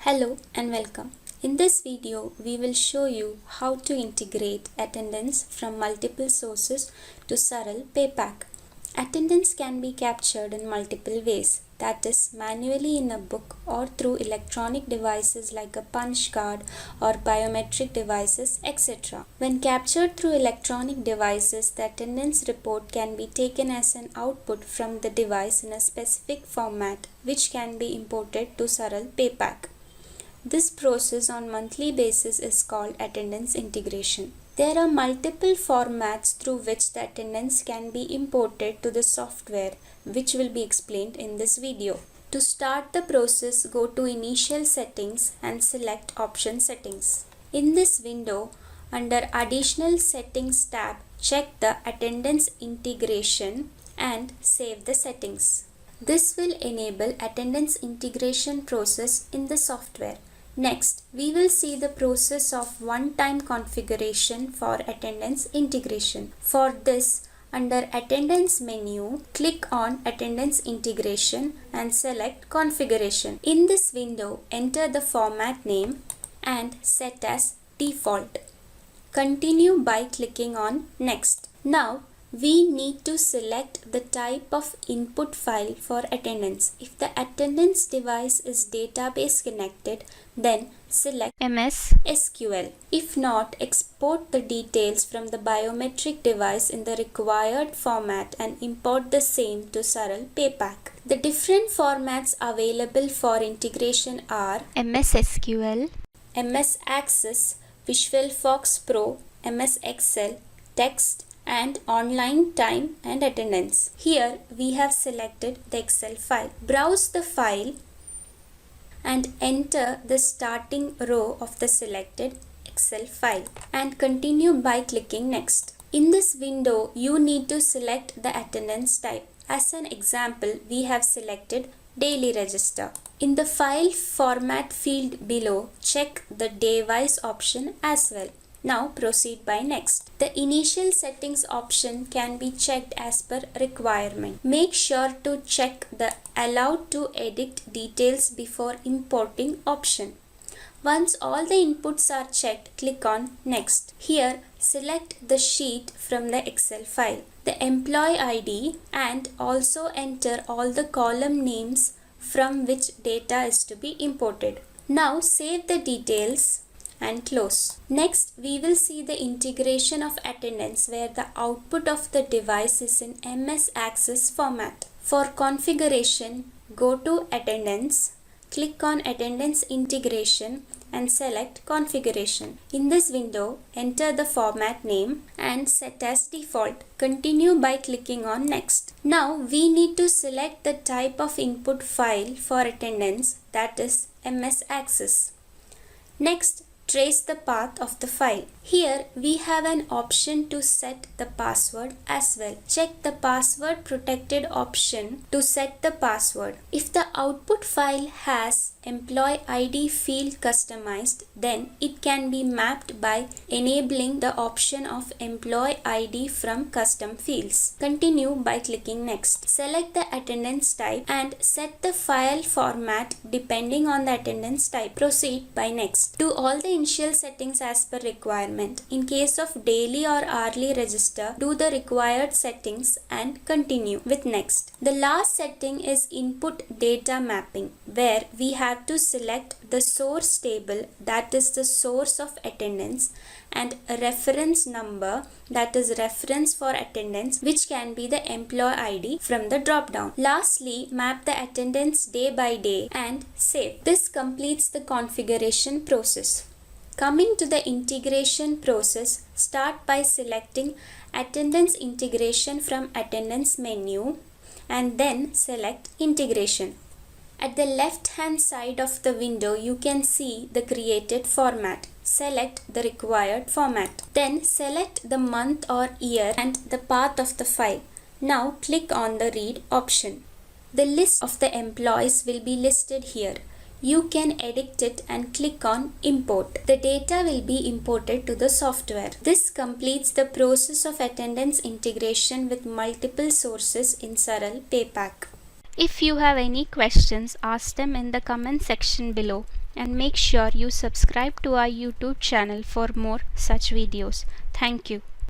Hello and welcome. In this video, we will show you how to integrate attendance from multiple sources to Saral PayPack. Attendance can be captured in multiple ways, that is, manually in a book or through electronic devices like a punch card or biometric devices, etc. When captured through electronic devices, the attendance report can be taken as an output from the device in a specific format, which can be imported to Saral PayPack. This process on monthly basis is called attendance integration. There are multiple formats through which the attendance can be imported to the software, which will be explained in this video. To start the process, go to Initial Settings and select Option Settings. In this window, under Additional Settings tab, check the Attendance Integration and save the settings. This will enable attendance integration process in the software. Next, we will see the process of one-time configuration for attendance integration. For this, under Attendance menu, click on Attendance Integration and select Configuration. In this window, enter the format name and set as default. Continue by clicking on Next. Now, we need to select the type of input file for attendance. If the attendance device is database connected, then select MSQL. If not, export the details from the biometric device in the required format and import the same to Saral PayPack. The different formats available for integration are MSQL, MS Access, Visual Fox Pro, MS Excel, Text, and online time and attendance. Here we have selected the Excel file. Browse the file and enter the starting row of the selected Excel file and continue by clicking Next. In this window, you need to select the attendance type. As an example, we have selected Daily Register. In the file format field below, check the device option as well. Now proceed by Next. The initial settings option can be checked as per requirement. Make sure to check the Allowed to edit details before importing option. Once all the inputs are checked, click on Next. Here, select the sheet from the Excel file, the employee ID, and also enter all the column names from which data is to be imported. Now save the details and close. Next, we will see the integration of attendance where the output of the device is in MS Access format. For configuration, go to Attendance, click on Attendance Integration and select Configuration. In this window, enter the format name and set as default. Continue by clicking on Next. Now, we need to select the type of input file for attendance, that is MS Access. Next, trace the path of the file. Here we have an option to set the password as well. Check the password protected option to set the password. If the output file has employee ID field customized, then it can be mapped by enabling the option of employee ID from custom fields. Continue by clicking Next. Select the attendance type and set the file format depending on the attendance type. Proceed by Next. Do all the initial settings as per requirement. In case of daily or hourly register, do the required settings and continue with Next. The last setting is input data mapping, where we have to select the source table, that is the source of attendance, and a reference number, that is reference for attendance, which can be the employee ID from the drop down. Lastly, map the attendance day by day and save. This completes the configuration process. Coming to the integration process, start by selecting Attendance Integration from Attendance menu and then select Integration. At the left hand side of the window, you can see the created format. Select the required format. Then select the month or year and the path of the file. Now click on the Read option. The list of the employees will be listed here. You can edit it and click on Import. The data will be imported to the software. This completes the process of attendance integration with multiple sources in Saral PayPack. If you have any questions, ask them in the comment section below. and make sure you subscribe to our YouTube channel for more such videos. Thank you.